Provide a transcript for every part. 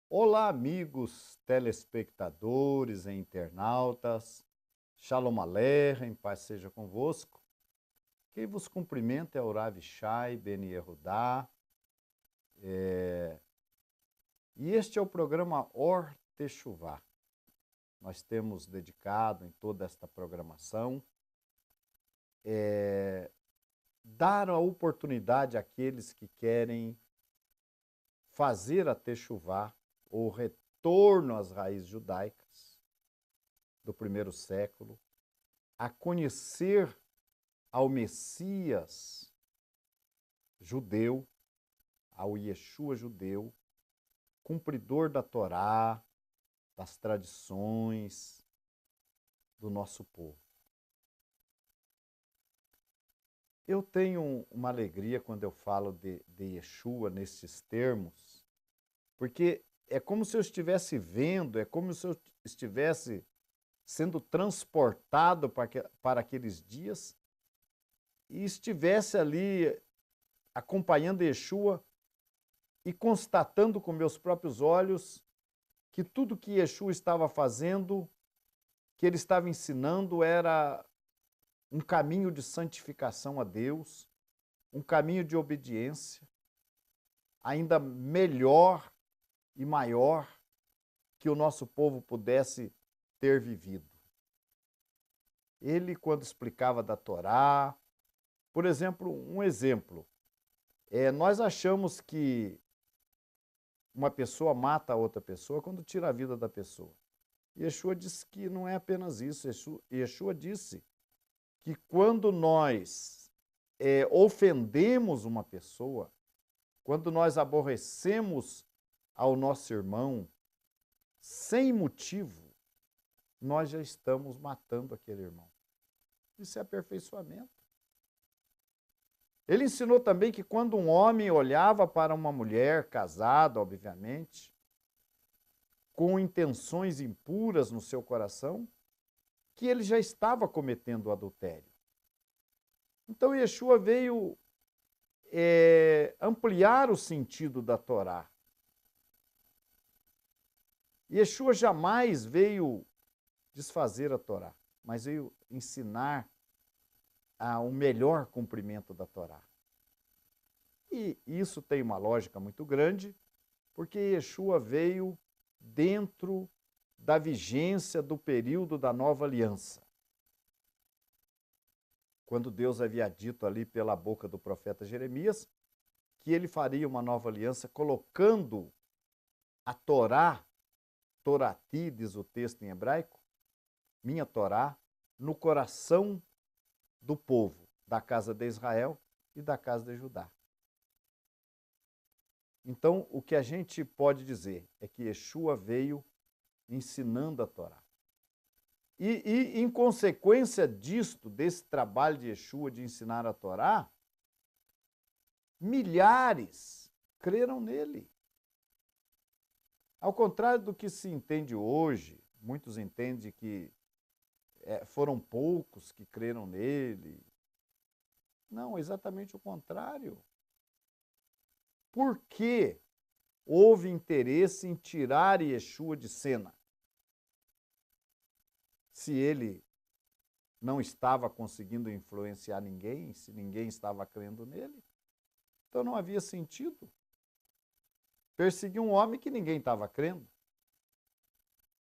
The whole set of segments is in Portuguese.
Olá, amigos telespectadores e internautas. Shalom Aleichem, paz seja convosco. Quem vos cumprimenta é o Rav Shai Ben Yehudá. E este é o programa Or Teshuvá. Nós temos dedicado em toda esta programação dar a oportunidade àqueles que querem fazer a Teshuvá, ou retorno às raízes judaicas do primeiro século, a conhecer ao Messias judeu, ao Yeshua judeu, cumpridor da Torá, das tradições do nosso povo. Eu tenho uma alegria quando eu falo de Yeshua nesses termos, porque é como se eu estivesse vendo, é como se eu estivesse sendo transportado para aqueles dias e estivesse ali acompanhando Yeshua e constatando com meus próprios olhos que tudo que Yeshua estava fazendo, que ele estava ensinando, era um caminho de santificação a Deus, um caminho de obediência, ainda melhor e maior que o nosso povo pudesse ter vivido. Ele, quando explicava da Torá, por exemplo, nós achamos que uma pessoa mata a outra pessoa quando tira a vida da pessoa. Yeshua disse que não é apenas isso. Yeshua disse que quando nós ofendemos uma pessoa, quando nós aborrecemos ao nosso irmão, sem motivo, nós já estamos matando aquele irmão. Isso é aperfeiçoamento. Ele ensinou também que quando um homem olhava para uma mulher casada, obviamente, com intenções impuras no seu coração, que ele já estava cometendo o adultério. Então Yeshua veio ampliar o sentido da Torá. Yeshua jamais veio desfazer a Torá, mas veio ensinar um melhor cumprimento da Torá. E isso tem uma lógica muito grande, porque Yeshua veio dentro da vigência do período da nova aliança. Quando Deus havia dito ali pela boca do profeta Jeremias que ele faria uma nova aliança colocando a Torá, Torati, diz o texto em hebraico, minha Torá, no coração do povo, da casa de Israel e da casa de Judá. Então, o que a gente pode dizer é que Yeshua veio ensinando a Torá. E em consequência disto, desse trabalho de Yeshua de ensinar a Torá, milhares creram nele. Ao contrário do que se entende hoje, muitos entendem que foram poucos que creram nele. Não, exatamente o contrário. Por que houve interesse em tirar Yeshua de cena? Se ele não estava conseguindo influenciar ninguém, se ninguém estava crendo nele, então não havia sentido perseguir um homem que ninguém estava crendo.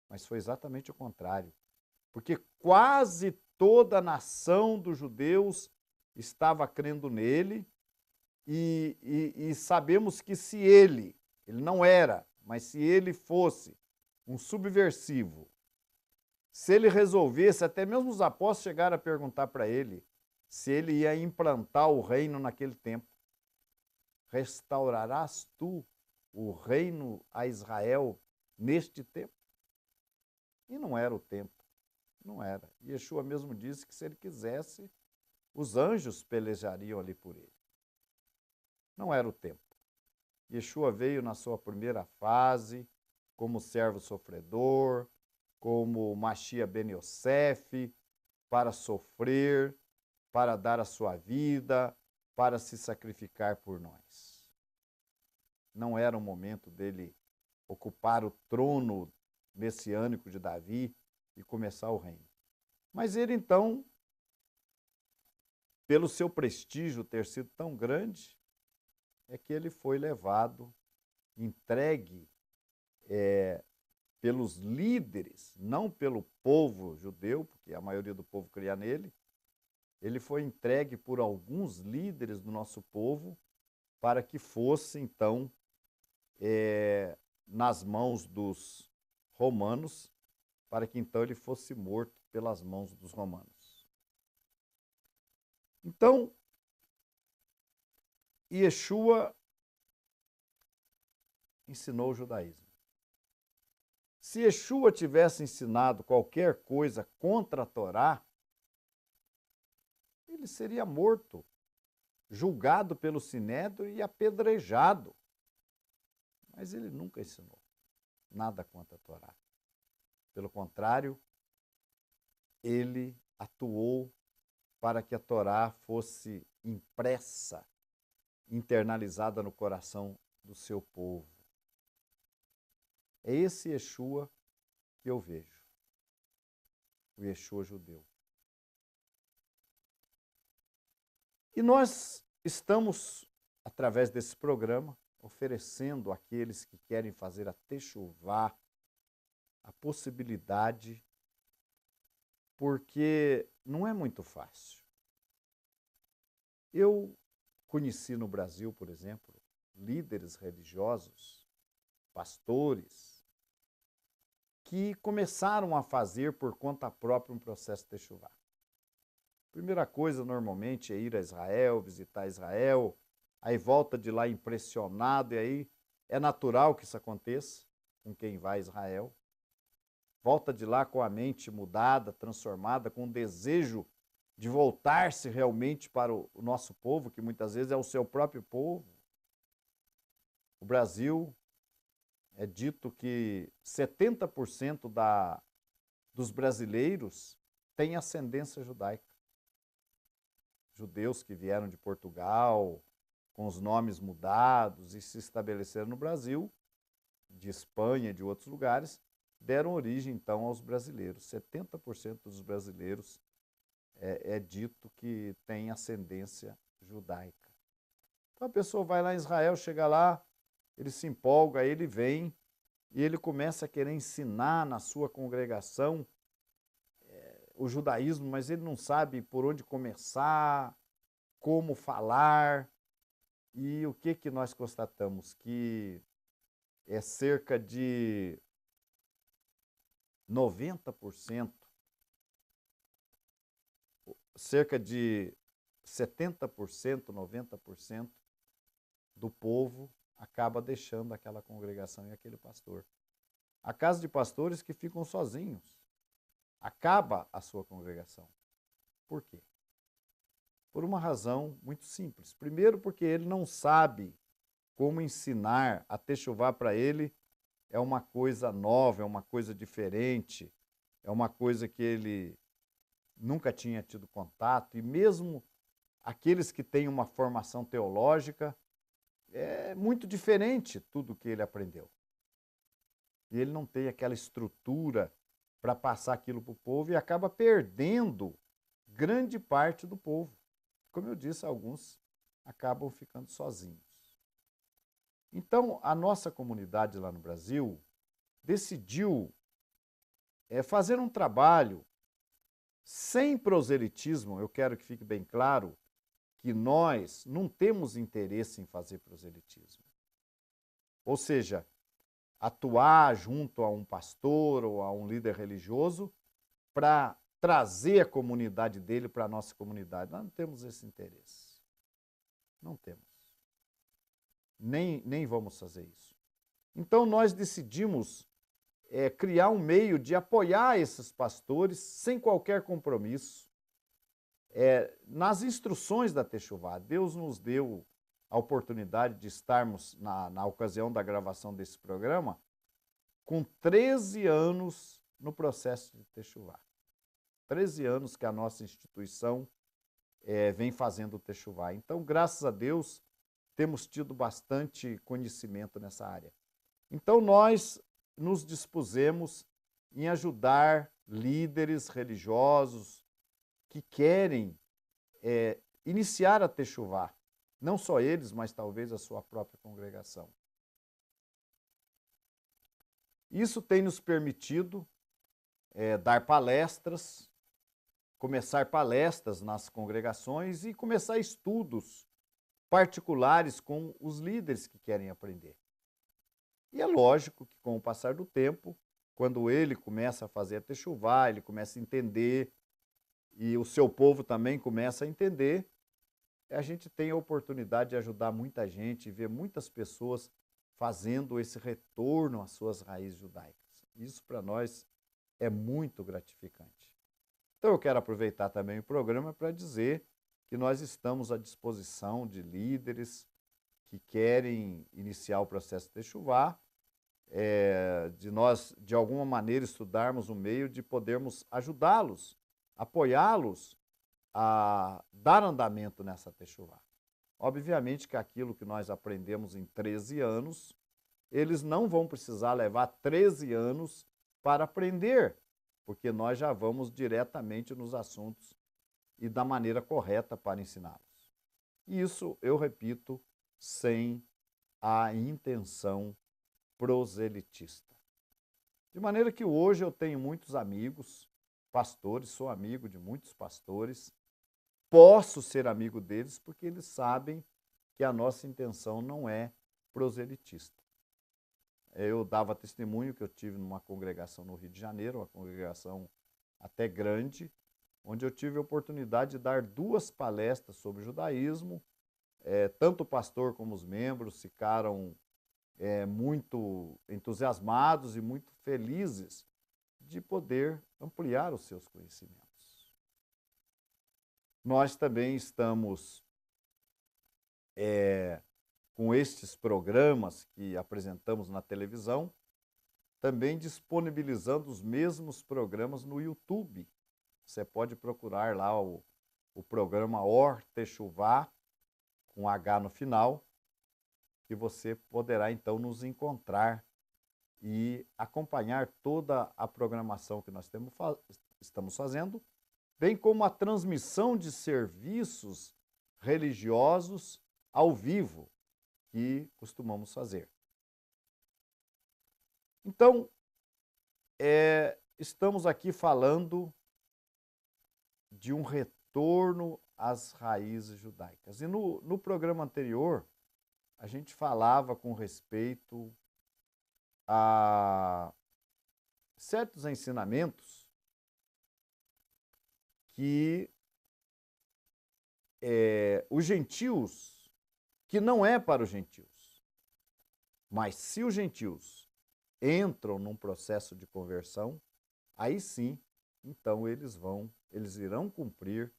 Mas foi exatamente o contrário. Porque quase toda a nação dos judeus estava crendo nele e sabemos que se ele não era, mas se ele fosse um subversivo, se ele resolvesse, até mesmo os apóstolos chegaram a perguntar para ele se ele ia implantar o reino naquele tempo. Restaurarás tu o reino a Israel neste tempo? E não era o tempo, não era. Yeshua mesmo disse que se ele quisesse, os anjos pelejariam ali por ele. Não era o tempo. Yeshua veio na sua primeira fase como servo sofredor, como Machia Ben Yosef, para sofrer, para dar a sua vida, para se sacrificar por nós. Não era o momento dele ocupar o trono messiânico de Davi e começar o reino. Mas ele, então, pelo seu prestígio ter sido tão grande, é que ele foi levado, entregue pelos líderes, não pelo povo judeu, porque a maioria do povo cria nele, ele foi entregue por alguns líderes do nosso povo para que fosse, então, nas mãos dos romanos, para que então ele fosse morto pelas mãos dos romanos. Então, Yeshua ensinou o judaísmo. Se Yeshua tivesse ensinado qualquer coisa contra a Torá, ele seria morto, julgado pelo sinédrio e apedrejado. Mas ele nunca ensinou nada contra a Torá. Pelo contrário, ele atuou para que a Torá fosse impressa, internalizada no coração do seu povo. É esse Yeshua que eu vejo, o Yeshua judeu. E nós estamos, através desse programa, oferecendo àqueles que querem fazer a techuvá a possibilidade, porque não é muito fácil. Eu conheci no Brasil, por exemplo, líderes religiosos, pastores, que começaram a fazer por conta própria um processo de techuvá. Primeira coisa, normalmente, é ir a Israel, visitar Israel, aí volta de lá impressionado, e aí é natural que isso aconteça com quem vai a Israel. Volta de lá com a mente mudada, transformada, com o desejo de voltar-se realmente para o nosso povo, que muitas vezes é o seu próprio povo. O Brasil, é dito que 70% dos brasileiros têm ascendência judaica. Judeus que vieram de Portugal, com os nomes mudados e se estabeleceram no Brasil, de Espanha e de outros lugares, deram origem, então, aos brasileiros. 70% dos brasileiros é dito que tem ascendência judaica. Então a pessoa vai lá em Israel, chega lá, ele se empolga, aí ele vem e ele começa a querer ensinar na sua congregação o judaísmo, mas ele não sabe por onde começar, como falar. E o que nós constatamos? Que é cerca de 90%, cerca de 70%, 90% do povo acaba deixando aquela congregação e aquele pastor. Há casos de pastores que ficam sozinhos. Acaba a sua congregação. Por quê? Por uma razão muito simples. Primeiro, porque ele não sabe como ensinar. A techuvá para ele é uma coisa nova, é uma coisa diferente, é uma coisa que ele nunca tinha tido contato. E mesmo aqueles que têm uma formação teológica, é muito diferente tudo que ele aprendeu. E ele não tem aquela estrutura para passar aquilo para o povo e acaba perdendo grande parte do povo. Como eu disse, alguns acabam ficando sozinhos. Então, a nossa comunidade lá no Brasil decidiu fazer um trabalho sem proselitismo. Eu quero que fique bem claro que nós não temos interesse em fazer proselitismo. Ou seja, atuar junto a um pastor ou a um líder religioso para trazer a comunidade dele para a nossa comunidade. Nós não temos esse interesse. Não temos. Nem vamos fazer isso. Então nós decidimos criar um meio de apoiar esses pastores sem qualquer compromisso. Nas instruções da techuvá, Deus nos deu a oportunidade de estarmos, na ocasião da gravação desse programa, com 13 anos no processo de techuvá. 13 anos que a nossa instituição vem fazendo o techuvá. Então, graças a Deus, temos tido bastante conhecimento nessa área. Então nós nos dispusemos em ajudar líderes religiosos que querem iniciar a techuvá. Não só eles, mas talvez a sua própria congregação. Isso tem nos permitido dar palestras, começar palestras nas congregações e começar estudos particulares com os líderes que querem aprender. E é lógico que com o passar do tempo, quando ele começa a fazer a techuvá, ele começa a entender, e o seu povo também começa a entender, a gente tem a oportunidade de ajudar muita gente e ver muitas pessoas fazendo esse retorno às suas raízes judaicas. Isso para nós é muito gratificante. Então eu quero aproveitar também o programa para dizer que nós estamos à disposição de líderes que querem iniciar o processo de techuvá, de nós, de alguma maneira, estudarmos um meio de podermos ajudá-los, apoiá-los a dar andamento nessa techuvá. Obviamente que aquilo que nós aprendemos em 13 anos, eles não vão precisar levar 13 anos para aprender, porque nós já vamos diretamente nos assuntos e da maneira correta para ensiná-los. Isso, eu repito, sem a intenção proselitista. De maneira que hoje eu tenho muitos amigos, pastores, sou amigo de muitos pastores, posso ser amigo deles porque eles sabem que a nossa intenção não é proselitista. Eu dava testemunho que eu tive numa congregação no Rio de Janeiro, uma congregação até grande, onde eu tive a oportunidade de dar 2 palestras sobre judaísmo. Tanto o pastor como os membros ficaram muito entusiasmados e muito felizes de poder ampliar os seus conhecimentos. Nós também estamos com estes programas que apresentamos na televisão, também disponibilizando os mesmos programas no YouTube. Você pode procurar lá o programa Or Techuvá, com H no final, que você poderá então nos encontrar e acompanhar toda a programação que nós estamos fazendo, bem como a transmissão de serviços religiosos ao vivo que costumamos fazer. Então, estamos aqui falando de um retorno às raízes judaicas. E no programa anterior, a gente falava com respeito a certos ensinamentos que os gentios, que não é para os gentios, mas se os gentios entram num processo de conversão, aí sim, então eles irão cumprir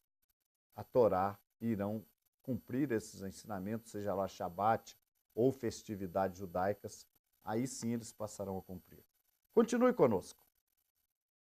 a Torá, irão cumprir esses ensinamentos, seja lá Shabat ou festividades judaicas, aí sim eles passarão a cumprir. Continue conosco.